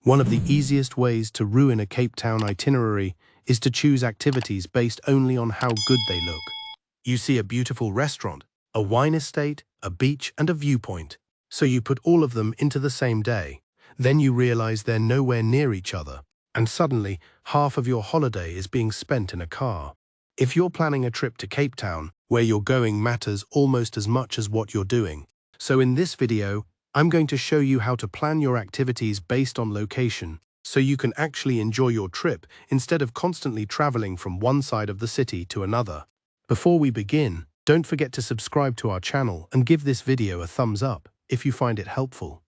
One of the easiest ways to ruin a Cape Town itinerary is to choose activities based only on how good they look. You see a beautiful restaurant, a wine estate, a beach, and a viewpoint. So you put all of them into the same day. Then you realize they're nowhere near each other. And suddenly, half of your holiday is being spent in a car. If you're planning a trip to Cape Town, where you're going matters almost as much as what you're doing. So in this video, I'm going to show you how to plan your activities based on location, so you can actually enjoy your trip instead of constantly traveling from one side of the city to another. Before we begin, don't forget to subscribe to our channel and give this video a thumbs up if you find it helpful.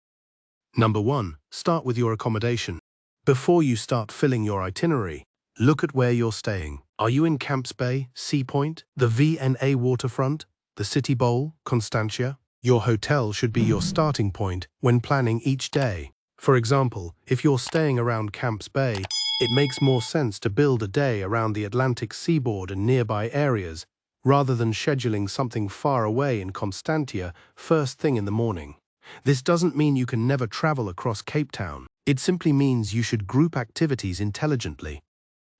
Number 1. Start with your accommodation. Before you start filling your itinerary, look at where you're staying. Are you in Camps Bay, Sea Point, the V&A waterfront, the City Bowl, Constantia? Your hotel should be your starting point when planning each day. For example, if you're staying around Camps Bay, it makes more sense to build a day around the Atlantic seaboard and nearby areas, rather than scheduling something far away in Constantia first thing in the morning. This doesn't mean you can never travel across Cape Town. It simply means you should group activities intelligently.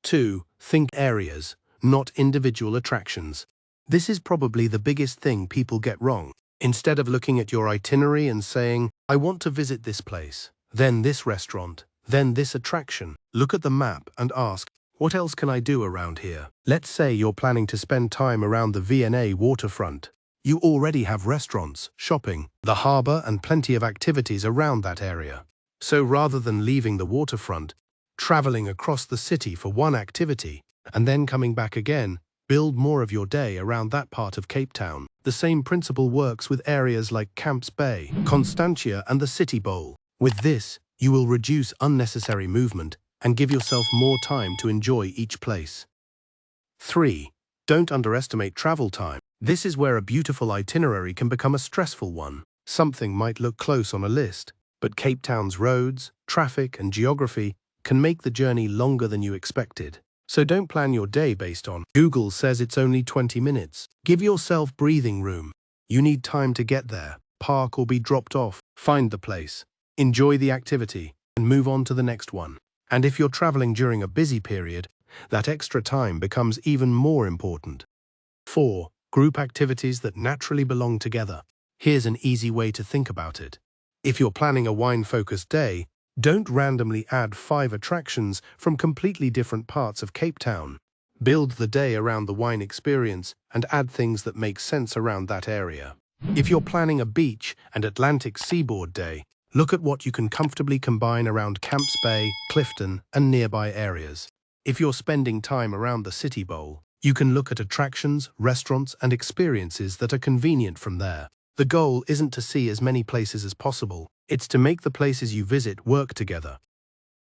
2. Think areas, not individual attractions. This is probably the biggest thing people get wrong. Instead of looking at your itinerary and saying, I want to visit this place, then this restaurant, then this attraction, look at the map and ask, what else can I do around here? Let's say you're planning to spend time around the V&A waterfront. You already have restaurants, shopping, the harbor, and plenty of activities around that area. So rather than leaving the waterfront, traveling across the city for one activity, and then coming back again, build more of your day around that part of Cape Town. The same principle works with areas like Camps Bay, Constantia, and the City Bowl. With this, you will reduce unnecessary movement and give yourself more time to enjoy each place. 3. Don't underestimate travel time. This is where a beautiful itinerary can become a stressful one. Something might look close on a list, but Cape Town's roads, traffic, and geography can make the journey longer than you expected. So don't plan your day based on Google says it's only 20 minutes. Give yourself breathing room. You need time to get there, park or be dropped off, find the place, enjoy the activity, and move on to the next one. And if you're traveling during a busy period, that extra time becomes even more important. 4. Group activities that naturally belong together. Here's an easy way to think about it. If you're planning a wine-focused day, don't randomly add 5 attractions from completely different parts of Cape Town. Build the day around the wine experience and add things that make sense around that area. If you're planning a beach and Atlantic seaboard day, look at what you can comfortably combine around Camps Bay, Clifton, and nearby areas. If you're spending time around the City Bowl, you can look at attractions, restaurants, and experiences that are convenient from there. The goal isn't to see as many places as possible. It's to make the places you visit work together.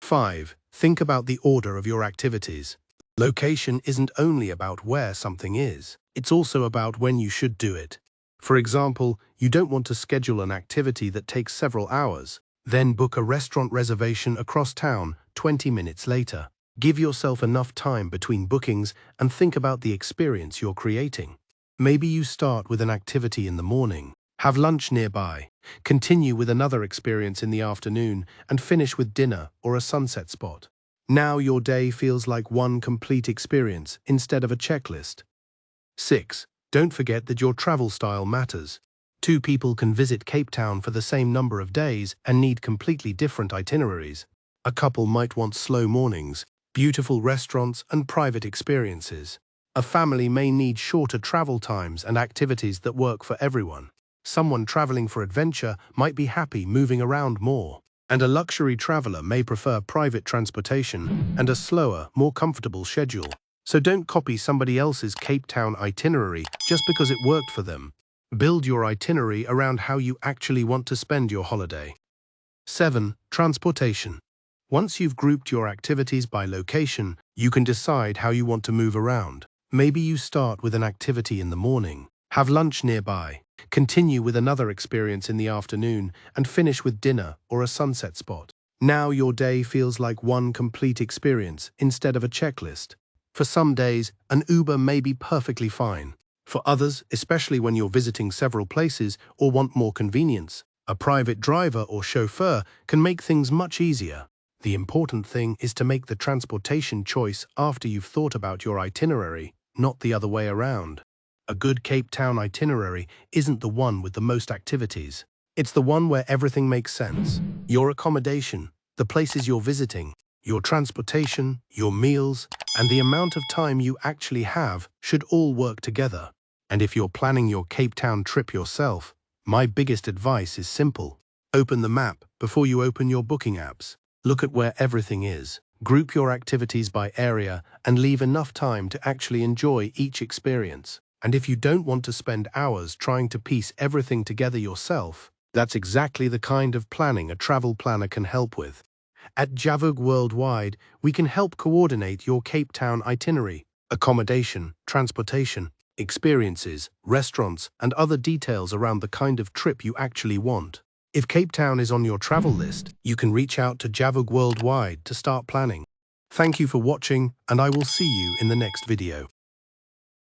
5. Think about the order of your activities. Location isn't only about where something is. It's also about when you should do it. For example, you don't want to schedule an activity that takes several hours, then book a restaurant reservation across town 20 minutes later. Give yourself enough time between bookings and think about the experience you're creating. Maybe you start with an activity in the morning, have lunch nearby, continue with another experience in the afternoon, and finish with dinner or a sunset spot. Now your day feels like one complete experience instead of a checklist. 6. Don't forget that your travel style matters. 2 people can visit Cape Town for the same number of days and need completely different itineraries. A couple might want slow mornings, beautiful restaurants, and private experiences. A family may need shorter travel times and activities that work for everyone. Someone traveling for adventure might be happy moving around more, and a luxury traveler may prefer private transportation and a slower, more comfortable schedule. So don't copy somebody else's Cape Town itinerary just because it worked for them. Build your itinerary around how you actually want to spend your holiday. 7. Transportation. Once you've grouped your activities by location, you can decide how you want to move around. Maybe you start with an activity in the morning, have lunch nearby, continue with another experience in the afternoon, and finish with dinner or a sunset spot. Now your day feels like one complete experience instead of a checklist. For some days, an Uber may be perfectly fine. For others, especially when you're visiting several places or want more convenience, a private driver or chauffeur can make things much easier. The important thing is to make the transportation choice after you've thought about your itinerary, not the other way around. A good Cape Town itinerary isn't the one with the most activities. It's the one where everything makes sense. Your accommodation, the places you're visiting, your transportation, your meals, and the amount of time you actually have should all work together. And if you're planning your Cape Town trip yourself, my biggest advice is simple. Open the map before you open your booking apps. Look at where everything is. Group your activities by area and leave enough time to actually enjoy each experience. And if you don't want to spend hours trying to piece everything together yourself, that's exactly the kind of planning a travel planner can help with. At Javug Worldwide, we can help coordinate your Cape Town itinerary, accommodation, transportation, experiences, restaurants, and other details around the kind of trip you actually want. If Cape Town is on your travel list, you can reach out to Javug Worldwide to start planning. Thank you for watching, and I will see you in the next video.